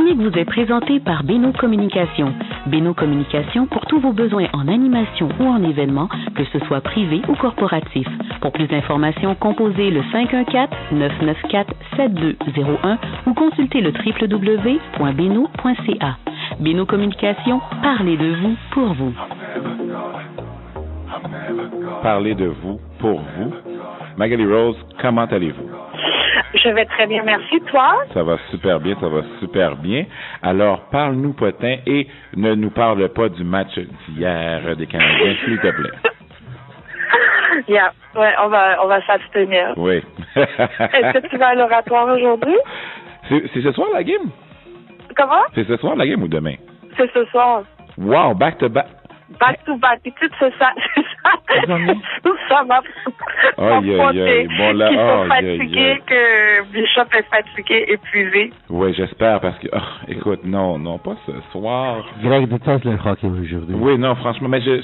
chronique vous est présentée par Beno Communication. Beno Communication pour tous vos besoins en animation ou en événement, que ce soit privé ou corporatif. Pour plus d'informations, composez le 514-994-7201 ou consultez le www.beno.ca. Beno Communication, parlez de vous pour vous. Parlez de vous pour vous. Magali Rose, comment allez-vous? Je vais très bien, merci. Toi? Ça va super bien, ça va super bien. Alors, parle-nous, potin, et ne nous parle pas du match d'hier des Canadiens, s'il te plaît. Yeah, ouais, on va s'abstenir. Oui. Est-ce que tu vas à l'oratoire aujourd'hui? C'est ce soir la game? Comment? C'est ce soir la game ou demain? C'est ce soir. Wow, back to back. Back to back. Et tout c'est ça. Tout ça m'a aïe. Bon, là, qu'ils sont fatigués, que Bishop est fatigué, épuisé. Oui, j'espère, parce que, écoute, non, pas ce soir. Greg déteste le hockey aujourd'hui. Oui, non, franchement, mais j'ai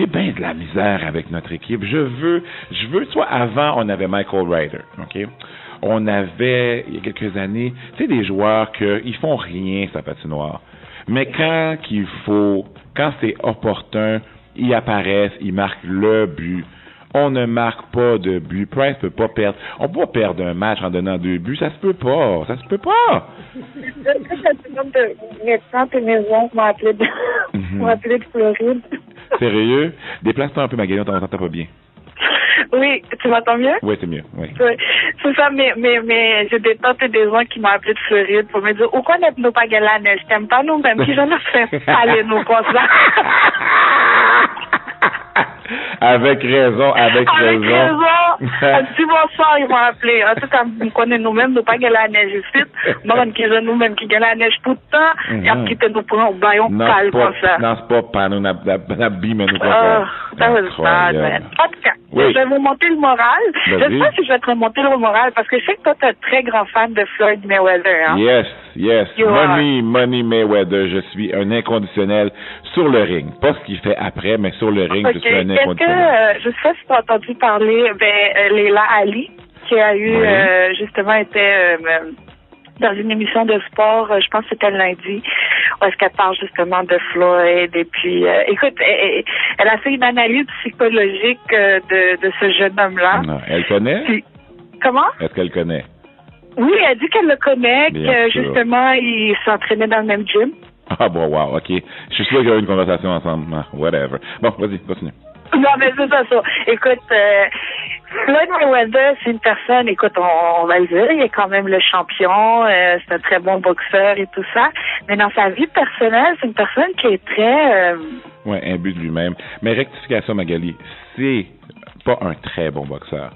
bien de la misère avec notre équipe. Je veux, tu vois, avant, on avait Michael Ryder, OK? On avait, il y a quelques années, tu sais, des joueurs ils font rien, sa patinoire. Mais quand c'est opportun, ils apparaissent, ils marquent le but. On ne marque pas de but. Price peut pas perdre. On peut pas perdre un match en donnant 2 buts. Ça se peut pas. Ça se peut pas. Mes tantes et mes oncles m'ont appelé de Floride. Sérieux? Déplace-toi un peu, Magali, on t'entend pas bien. Oui, tu m'entends mieux? Oui, c'est mieux, oui. Oui, c'est ça, mais j'ai des tantes et des gens qui m'ont appelé de Floride pour me dire, où qu'on est nous pas gagner la neige? T'aimes pas nous-mêmes? Qui j'en ai fait parler nous comme ça? Avec raison. Un petit bonsoir, ils m'ont appelé. En tout cas, nous connaissons nous-mêmes, nous pas gagner la neige ici. Nous, qui sommes nous-mêmes qui gagnent la neige tout le temps, et après, nous prenons un baillon calme comme ça. Non, c'est pas nous, n'abîme nous comme ça. Ça was bad, man. En tout cas, je vais vous monter le moral. Je sais pas si je vais te remonter le moral, parce que je sais que toi, tu es un très grand fan de Floyd Mayweather, hein? Yes. Money Mayweather. Je suis un inconditionnel sur le ring. Pas ce qu'il fait après, mais sur le ring, je suis un inconditionnel. Je sais pas si tu as entendu parler, Leila Ali, qui a eu, justement, était dans une émission de sport, je pense que c'était lundi, où est-ce qu'elle parle justement de Floyd. Et puis, écoute, elle a fait une analyse psychologique de ce jeune homme-là. Non, elle connaît? Puis, comment? Est-ce qu'elle connaît? Oui, elle dit qu'elle le connaît, que justement, ils s'entraînaient dans le même gym. Ah bon, wow, OK. Je suis sûr qu'il y a eu une conversation ensemble. Whatever. Bon, vas-y, continue. Non, mais c'est ça. Écoute, Floyd Mayweather, c'est une personne, écoute, on va le dire, il est quand même le champion, c'est un très bon boxeur et tout ça, mais dans sa vie personnelle, c'est une personne qui est très... Oui, imbu de lui-même. Mais rectification, Magali, c'est pas un très bon boxeur.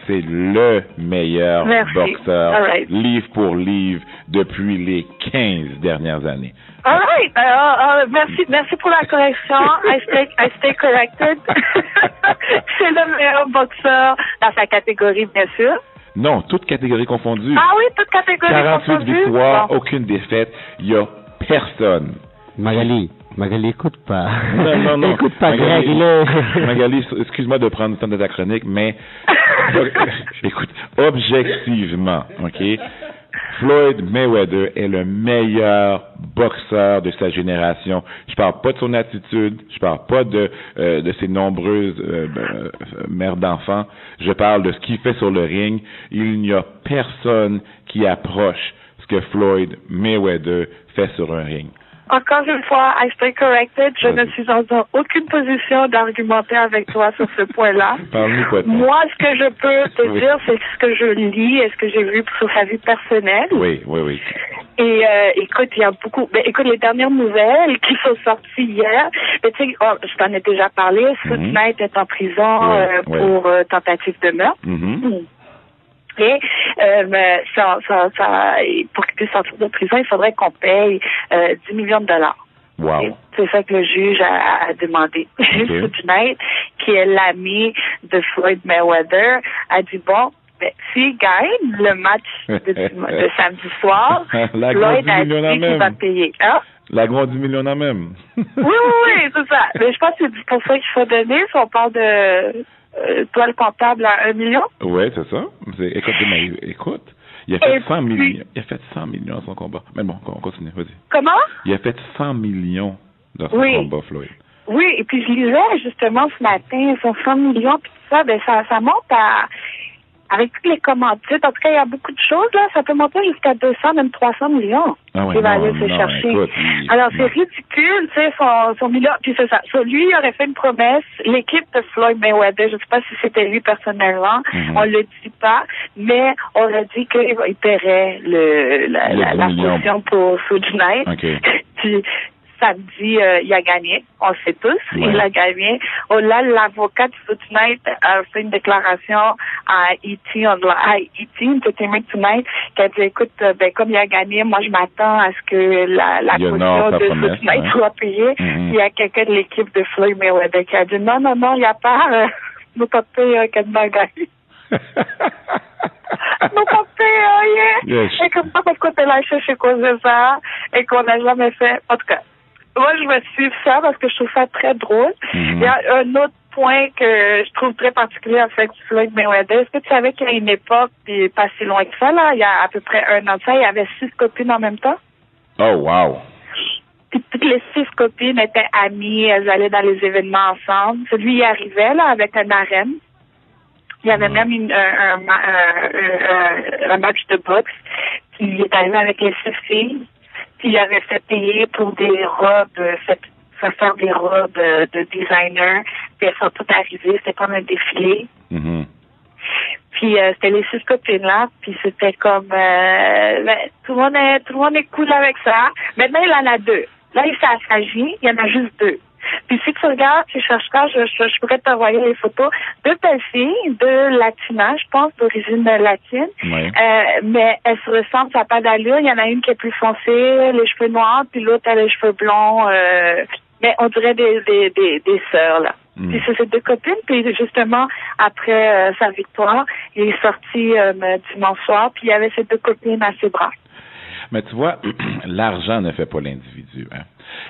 C'est le meilleur boxeur, livre pour livre, depuis les 15 dernières années. All right. Merci pour la correction. I stay corrected. C'est le meilleur boxeur dans sa catégorie, bien sûr. Non, toute catégorie confondue. Ah oui, toute catégorie 48 confondue. 48 victoires, aucune défaite. Il n'y a personne. Magali, écoute pas. Non. Écoute pas, Magali, Greg. Magali, excuse-moi de prendre le temps de ta chronique, mais écoute, objectivement, OK? Floyd Mayweather est le meilleur boxeur de sa génération. Je parle pas de son attitude, je parle pas de ses nombreuses mères d'enfants. Je parle de ce qu'il fait sur le ring. Il n'y a personne qui approche ce que Floyd Mayweather fait sur un ring. Encore une fois, I stay corrected. Je ne suis dans aucune position d'argumenter avec toi sur ce point-là. Parle-nous pas de moi, ce que je peux te dire, c'est ce que je lis et ce que j'ai vu sur sa vie personnelle. Oui. Et écoute, il y a beaucoup... écoute, les dernières nouvelles qui sont sorties hier, tu sais, je t'en ai déjà parlé, Scott Knight est en prison pour tentative de meurtre. Et pour qu'il puisse sortir de prison, il faudrait qu'on paye 10 millions de dollars. Wow. C'est ça que le juge a demandé. Scott Knight, qui est l'ami de Floyd Mayweather, a dit s'il gagne le match de samedi soir, Floyd a dit qu'il va payer. Hein? La grosse 10 millions en même. oui, c'est ça. Mais je pense que c'est pour ça qu'il faut donner. Si on parle de toi le comptable à 1 million. Oui, c'est ça. Écoute, Il a fait 100 millions. Il a fait 100 millions dans son combat. Mais bon, on continue, vas-y. Comment? Il a fait 100 millions dans son combat, Floyd. Oui, et puis je lisais justement ce matin, son 100 millions, puis tout ça, ben ça monte à... Avec tous les commentaires, en tout cas, il y a beaucoup de choses, là. Ça peut monter jusqu'à 200, même 300 millions. Ah ouais, il va aller se chercher. Écoute, alors, c'est ridicule, tu sais, son million. Puis c'est ça. Lui, il aurait fait une promesse. L'équipe de Floyd Mayweather, je ne sais pas si c'était lui personnellement, on le dit pas, mais on a dit qu'il paierait la caution pour Suge Knight. Okay. Puis, samedi, il a gagné. On le sait tous. Ouais. Il a gagné. Oh là, l'avocat de Suge Knight a fait une déclaration à E.T. Entertainment Tonight qui a dit, écoute, comme il a gagné, moi, je m'attends à ce que la caution de Suge Knight soit payée. Il y a quelqu'un de l'équipe de Floyd Mayweather qui a dit, non, il n'y a pas, nous pas payé qu'elle m'a gagné. Nous pas payé rien. Yes. Et comme ça, parce qu'on t'a lâché chez cause de ça et qu'on n'a jamais fait. En tout cas, moi, je vais suivre ça parce que je trouve ça très drôle. Il y a un autre point que je trouve très particulier avec Floyd Mayweather. Est-ce que tu savais qu'à une époque, puis pas si loin que ça, là, il y a à peu près un an de ça, il y avait 6 copines en même temps? Oh, wow! Puis toutes les 6 copines étaient amies, elles allaient dans les événements ensemble. Celui, il arrivait, là, avec un harem. Il y avait même un match de boxe. Puis il est arrivé avec les 6 filles. Puis il avait fait payer pour des robes, faire des robes de designer. Puis elles sont toutes arrivées. C'était comme un défilé. Puis c'était les 6 copines-là. Puis c'était comme... tout le monde est cool avec ça. Maintenant, il en a 2. Là, il s'est assagi. Il y en a juste 2. Puis si tu regardes, tu cherches pas, je pourrais t'envoyer les photos. 2 belles filles, 2 latinas, je pense, d'origine latine. Oui. Mais elles se ressemblent, ça n'a pas d'allure. Il y en a une qui est plus foncée, les cheveux noirs, puis l'autre a les cheveux blonds. Mais on dirait des sœurs, là. Puis c'est ces 2 copines. Puis justement, après sa victoire, il est sorti dimanche soir, puis il y avait ces 2 copines à ses bras. Mais tu vois, l'argent ne fait pas l'individu, hein.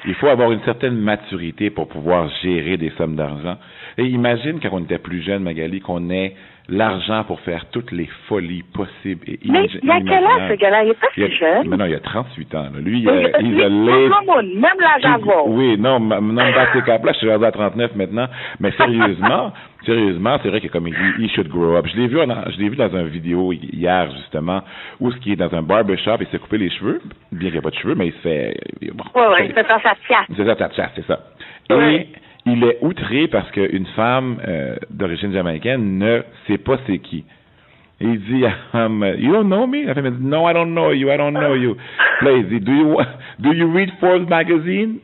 Il faut avoir une certaine maturité pour pouvoir gérer des sommes d'argent. Et imagine quand on était plus jeune, Magali, qu'on ait l'argent pour faire toutes les folies possibles et imaginables. Mais il y a quel âge, ce gars-là? Il est pas si jeune. Mais non, il a 38 ans. Là. Lui, même l'âge avant. Oui, non, pas ces cap-là, je suis rendu à 39 maintenant. Mais sérieusement, c'est vrai que comme il dit, he should grow up. Je l'ai vu dans une vidéo hier, justement, où ce qui est dans un barbershop, il s'est coupé les cheveux, bien qu'il n'y a pas de cheveux, mais il se fait... il se fait faire sa tiasse. C'est ça, sa tiasse, c'est ça. Et il est outré parce qu'une femme d'origine jamaïcaine ne sait pas c'est qui. Et il dit, you don't know me? La femme dit, no, I don't know you. Là, il dit, do you read Forbes magazine?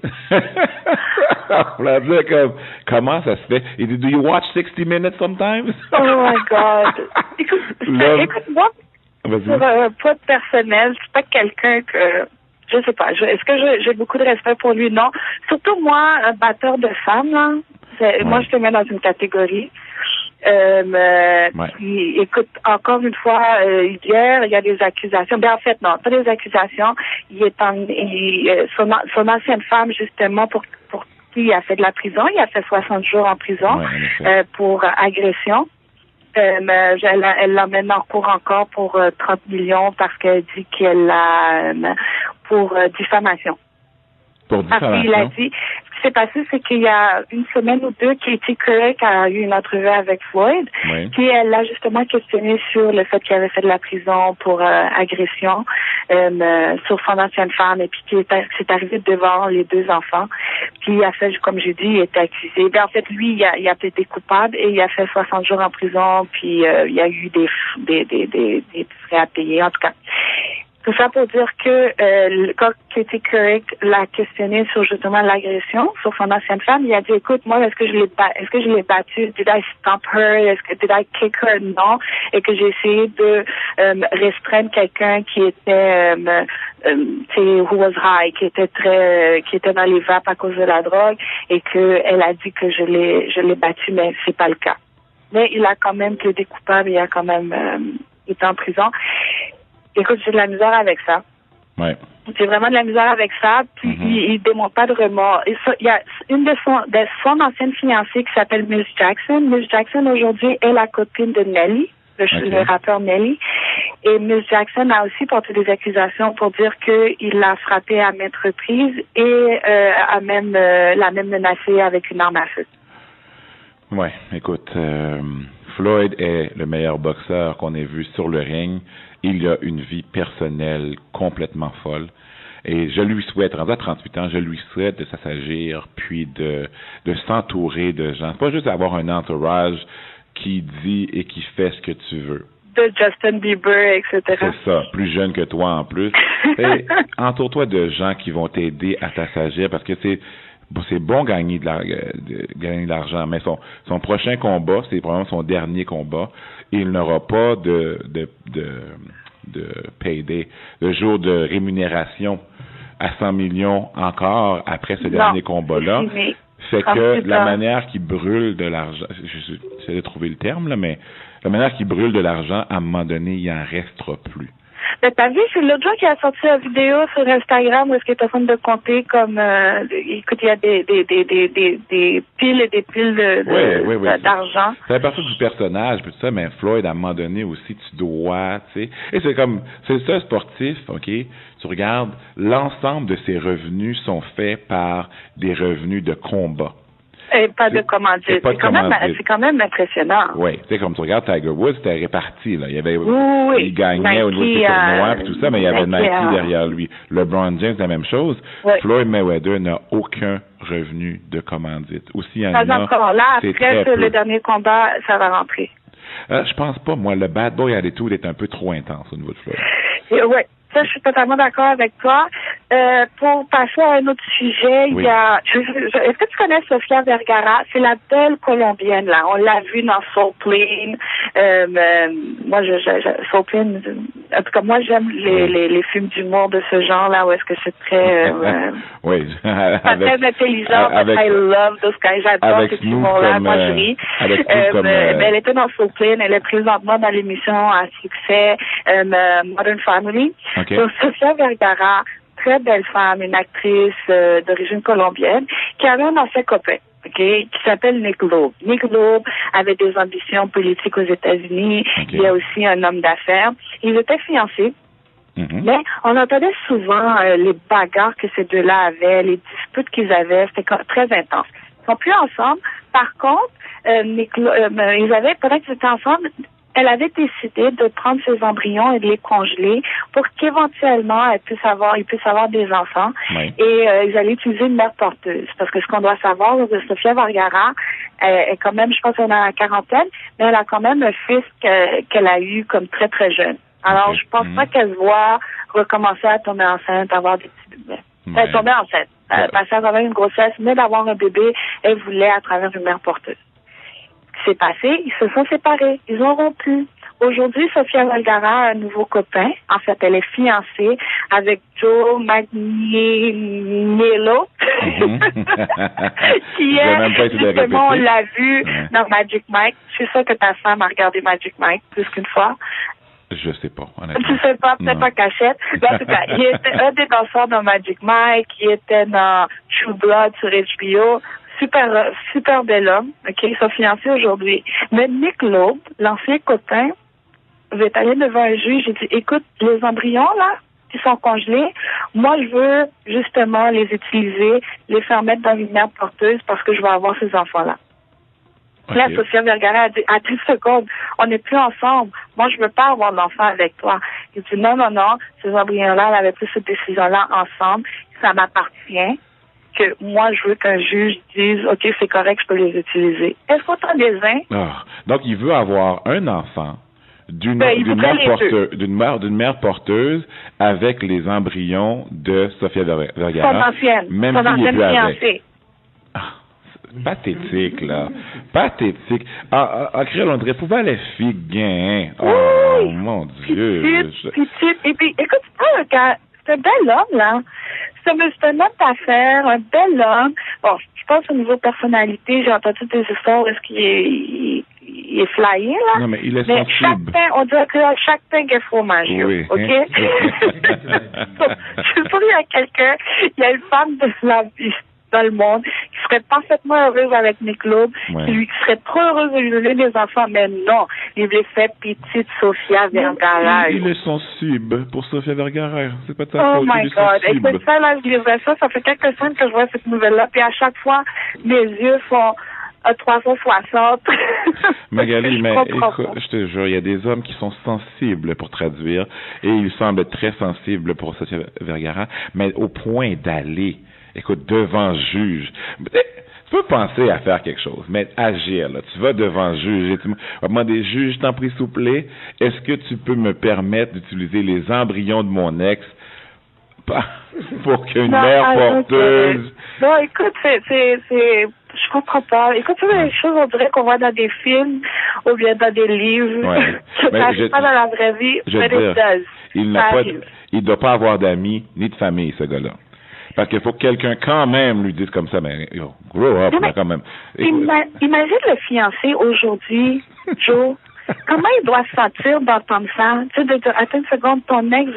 On l'a dit comme, comment ça se fait? Il dit, do you watch 60 Minutes sometimes? Oh my God. Écoute, moi, pour un pote personnel, c'est pas quelqu'un que... Je sais pas. Est-ce que j'ai beaucoup de respect pour lui? Non. Surtout moi, un batteur de femmes, là. Moi, je te mets dans une catégorie. Puis, écoute, encore une fois, hier, il y a des accusations. En fait, non, pas des accusations. Son ancienne femme, justement, pour qui il a fait de la prison. Il a fait 60 jours en prison pour agression. Elle l'emmène en cours encore pour 30 millions parce qu'elle dit qu'elle l'a pour diffamation. Pour diffamation? Parce qu'il a dit, ce qui s'est passé, c'est qu'il y a une semaine ou deux, Katie Couric a eu une entrevue avec Floyd, puis elle l'a justement questionné sur le fait qu'il avait fait de la prison pour agression sur son ancienne femme, et puis c'est arrivé devant les 2 enfants. Puis il a fait, comme j'ai dit, il était accusé. En fait, lui, il a été coupable et il a fait 60 jours en prison, puis il y a eu des frais à payer, en tout cas. Tout ça pour dire que quand Katie Couric l'a questionné sur justement l'agression sur son ancienne femme, il a dit, écoute, moi, est-ce que je l'ai battue? Did I stop her? Did I kick her? Non. Et que j'ai essayé de restreindre quelqu'un qui était who was high, qui était dans les vapes à cause de la drogue, et que elle a dit que je l'ai battu, mais c'est pas le cas. Mais il a quand même plaidé coupable, il a quand même été en prison. Écoute, j'ai de la misère avec ça. Ouais. J'ai vraiment de la misère avec ça. Puis il démontre pas de remords. Il y a une de son ancienne fiancée qui s'appelle Miss Jackson. Miss Jackson aujourd'hui est la copine de Nelly. le rappeur Nelly. Et Miss Jackson a aussi porté des accusations pour dire qu'il l'a frappé à maintes reprises et l'a même menacé avec une arme à feu. Ouais, écoute, Floyd est le meilleur boxeur qu'on ait vu sur le ring. Il a une vie personnelle complètement folle. Et je lui souhaite, rendu à 38 ans, je lui souhaite de s'assagir, puis de s'entourer de gens. C'est pas juste avoir un entourage qui dit et qui fait ce que tu veux. De Justin Bieber, etc. C'est ça, plus jeune que toi en plus. Et entoure-toi de gens qui vont t'aider à t'assagir parce que c'est bon gagner de l'argent, mais son prochain combat, c'est probablement son dernier combat. Il n'aura pas de payday, de jour de rémunération à 100 millions encore après ce dernier combat-là. Fait que la manière qu'il brûle de l'argent, j'essaie de trouver le terme, là, mais la manière qu'il brûle de l'argent, à un moment donné, il en restera plus. Mais t'as vu, c'est l'autre jour qui a sorti une vidéo sur Instagram où est-ce qu'il est en train de compter comme, écoute, il y a des piles et des piles d'argent. Ça fait partie du personnage, puis tout ça, mais Floyd, à un moment donné aussi, tu dois, tu sais. Et c'est ça, sportif, OK? Tu regardes, l'ensemble de ses revenus sont faits par des revenus de combat. Et pas de commandite. C'est quand même impressionnant. Oui, tu sais, comme tu regardes Tiger Woods, c'était réparti, là. Il y avait, il gagnait Nike, au niveau de ses tournois, puis tout ça, mais il y avait Nike derrière lui. LeBron James, la même chose. Oui. Floyd Mayweather n'a aucun revenu de commandite. Aussi, il y en a. Encore là, après le dernier combat, ça va rentrer. Je pense pas, moi, le bad boy attitude est un peu trop intense au niveau de Floyd. Oui. Ça, je suis totalement d'accord avec toi. Pour passer à un autre sujet, il y a... Est-ce que tu connais Sofia Vergara? C'est la belle Colombienne, là. On l'a vue dans Soul Plane. Moi, Soul Plane... En tout cas, moi, j'aime les films d'humour de ce genre-là, où est-ce que c'est très... oui. Pas très intelligent, mais I love those guys. J'adore cet humour-là. Moi, je ris. Mais elle était dans Soul Plane. Elle est présentement dans l'émission à succès Modern Family. Okay. Donc, Sofia Vergara, très belle femme, une actrice d'origine colombienne, qui avait un ancien copain, qui s'appelle Nick Loeb. Nick Loeb avait des ambitions politiques aux États-Unis. Okay. Il y a aussi un homme d'affaires. Ils étaient fiancés. Mm-hmm. Mais on entendait souvent les bagarres que ces deux-là avaient, les disputes qu'ils avaient. C'était très intense. Ils sont plus ensemble. Par contre, pendant qu'ils étaient ensemble, elle avait décidé de prendre ses embryons et de les congeler pour qu'éventuellement ils puissent avoir des enfants. Oui. Et ils allaient utiliser une mère porteuse. Parce que ce qu'on doit savoir, Sofia Vergara est quand même, je pense qu'elle est dans la quarantaine, mais elle a quand même un fils qu'elle a eu comme très, très jeune. Alors, je pense pas qu'elle voit recommencer à tomber enceinte, avoir des petits bébés. Elle est tombée enceinte. Passer à travers une grossesse, mais d'avoir un bébé, elle voulait à travers une mère porteuse. S'est passé, ils se sont séparés, ils ont rompu. Aujourd'hui, Sofia Vergara a un nouveau copain. En fait, elle est fiancée avec Joe Manganiello, qui est, justement, on l'a vu dans Magic Mike. Je suis sûre que ta femme a regardé Magic Mike plus qu'une fois. Je sais pas, honnêtement. Tu sais pas, peut-être pas cachette. Mais en tout cas, il était un des danseurs dans Magic Mike, il était dans True Blood sur HBO. Super bel homme, ils sont fiancés aujourd'hui. Mais Nick Loeb, l'ancien copain, est allé devant un juge et dit, écoute, les embryons, là, qui sont congelés, moi, je veux justement les utiliser, les faire mettre dans une mère porteuse parce que je vais avoir ces enfants-là. Okay. Là, Sofia Vergara a dit, à 10 secondes, on n'est plus ensemble. Moi, je veux pas avoir d'enfant avec toi. Il dit, non, ces embryons-là, elle avait pris cette décision-là ensemble. Ça m'appartient. Que moi, je veux qu'un juge dise, OK, c'est correct, je peux les utiliser. Est-ce qu'on t'en désigne? Donc, il veut avoir un enfant d'une mère porteuse avec les embryons de Sofia Vergara. Son ancienne fiancée. Pathétique, là. Pathétique. Créole, on dirait, pouvoir les filles gain. Oh, mon Dieu. Petite. Et puis, écoute, c'est un bel homme, là. C'est un homme d'affaires, un bel homme. Bon, je pense au niveau personnalité, j'ai entendu des histoires, est-ce qu'il est flyé, là? Non, mais il est sensible. On dirait que chaque pain est fromageux, oui. OK? Je suis sûr, il y a une femme de la vie dans le monde qui se serais parfaitement heureuse avec Nick Loeb, qui serait trop heureuse de lui donner des enfants, mais non, il lui fait petite Sofia Vergara. Il est sensible pour Sofia Vergara, c'est pas de sa faute. Oh my God, écoute ça, là, je lisais ça fait quelques semaines que je vois cette nouvelle-là, puis à chaque fois, mes yeux font 360. Magali, mais écoute, je te jure, il y a des hommes qui sont sensibles pour traduire, et ils semblent très sensibles pour Sofia Vergara, mais au point d'aller, écoute, devant juge. Tu peux penser à faire quelque chose, mais agir, là. Tu vas devant juge et tu vas demander, juge, t'en prie, s'il vous plaît, est-ce que tu peux me permettre d'utiliser les embryons de mon ex pour qu'une mère porteuse... Non, écoute, je comprends pas. Écoute, c'est des choses, on dirait qu'on voit dans des films ou bien dans des livres. Ouais. Ça n'arrive pas dans la vraie vie, mais il ne doit pas avoir d'amis ni de famille, ce gars-là. Parce qu'il faut que quelqu'un, quand même, lui dise comme ça, mais grow up, là, quand même. Imagine le fiancé aujourd'hui, Joe. Comment il doit se sentir d'entendre ça? Tu sais, de dire, attends une seconde, ton ex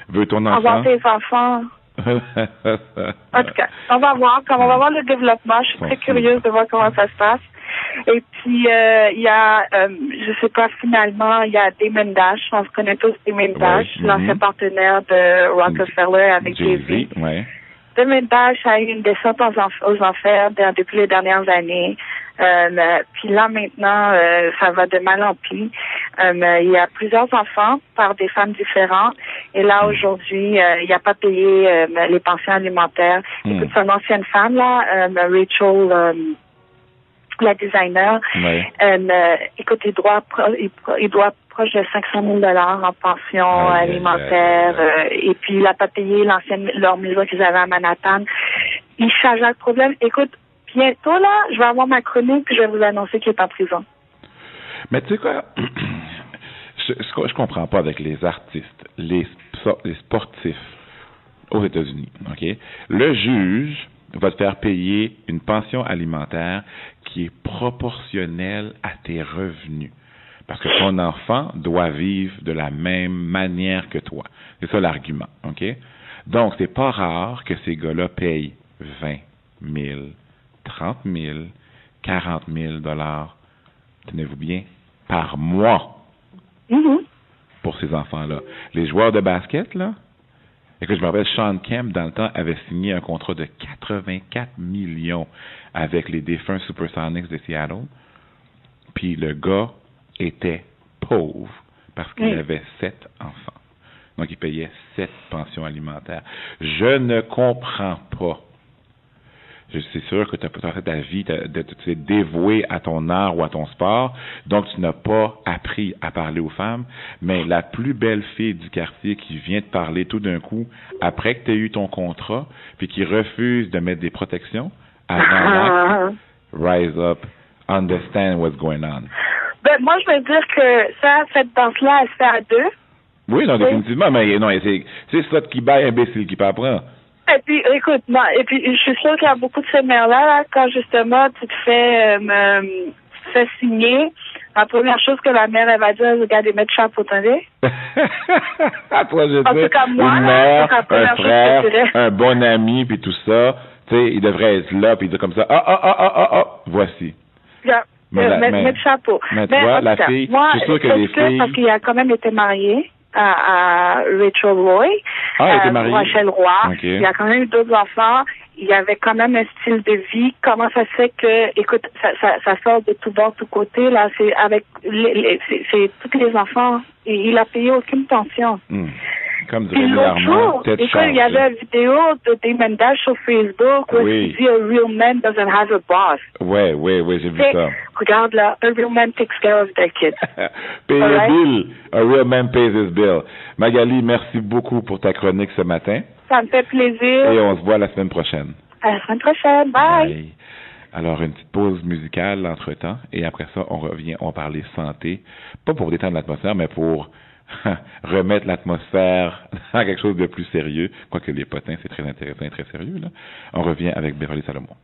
veut ton enfant? Avoir tes enfants. En tout cas, on va voir le développement. Je suis très curieuse de voir comment ça se passe. Et puis, il y a, je sais pas, finalement, il y a Damon Dash. On se connaît tous Damon Dash, l'ancien partenaire de Rockefeller avec Jay-Z. Damon Dash a eu une descente aux enfers depuis les dernières années. Puis là, maintenant, ça va de mal en pis. Il y a plusieurs enfants par des femmes différentes. Et là, aujourd'hui, il n'a pas payé les pensions alimentaires. Écoute, son ancienne femme, là, Rachel... la designer, écoute, il doit proche de 500 000 $ en pension alimentaire, et puis il n'a pas payé leur maison qu'ils avaient à Manhattan. Il charge le problème. Écoute, bientôt, là, je vais avoir ma chronique, puis je vais vous annoncer qu'il est en prison. Mais tu sais quoi? Je comprends pas avec les artistes, les sportifs aux États-Unis, OK? Le juge va te faire payer une pension alimentaire qui est proportionnelle à tes revenus. Parce que ton enfant doit vivre de la même manière que toi. C'est ça l'argument, OK? Donc, c'est pas rare que ces gars-là payent 20 000, 30 000, 40 000 $, tenez-vous bien, par mois pour ces enfants-là. Les joueurs de basket, là, écoute, je me rappelle, Sean Kemp, dans le temps, avait signé un contrat de 84 millions avec les défunts Supersonics de Seattle. Puis le gars était pauvre parce qu'il avait 7 enfants. Donc, il payait 7 pensions alimentaires. Je ne comprends pas. C'est sûr que tu as fait ta vie, tu es dévoué à ton art ou à ton sport, donc tu n'as pas appris à parler aux femmes, mais la plus belle fille du quartier qui vient te parler tout d'un coup, après que tu as eu ton contrat, puis qui refuse de mettre des protections, avant rise up, understand what's going on. Ben, moi, je veux dire que cette danse-là, elle se fait à deux. Oui, non, définitivement, mais non, c'est ça qui baille imbécile qui peut apprendre. Et puis, écoute, je suis sûre qu'il y a beaucoup de ces mères-là, là, quand justement tu te fais signer, la première chose que la mère, elle va dire, regardez, mettre chapeau, attendez. Toi, je dis, une mère, un frère, un bon ami, puis tout ça, tu sais, il devrait être là, puis dire comme ça, voici. Mettre chapeau. Mais tu vois, la fille, je suis sûr que les filles... Parce qu'il a quand même été marié à Rachel Roy, Rachel Roy. Okay. Il a quand même eu 2 enfants. Il avait quand même un style de vie. Comment ça se fait que, écoute, ça sort de tout bord, tout côté, là, c'est avec c'est tous les enfants. Et il a payé aucune pension. Comme dirait Armand, écoute, il y avait une vidéo de Damon Dash sur Facebook où il dit « A real man doesn't have a boss ». Oui, j'ai vu ça. Regarde là, a real man takes care of their kids. Pay your bill. A real man pays his bill. Magali, merci beaucoup pour ta chronique ce matin. Ça me fait plaisir. Et on se voit la semaine prochaine. À la semaine prochaine. Bye. Alors, une petite pause musicale entre-temps. Et après ça, on revient, on va parler santé. Pas pour détendre l'atmosphère, mais pour remettre l'atmosphère dans quelque chose de plus sérieux. Quoique les potins, c'est très intéressant et très sérieux, là. On revient avec Beverly Salomon.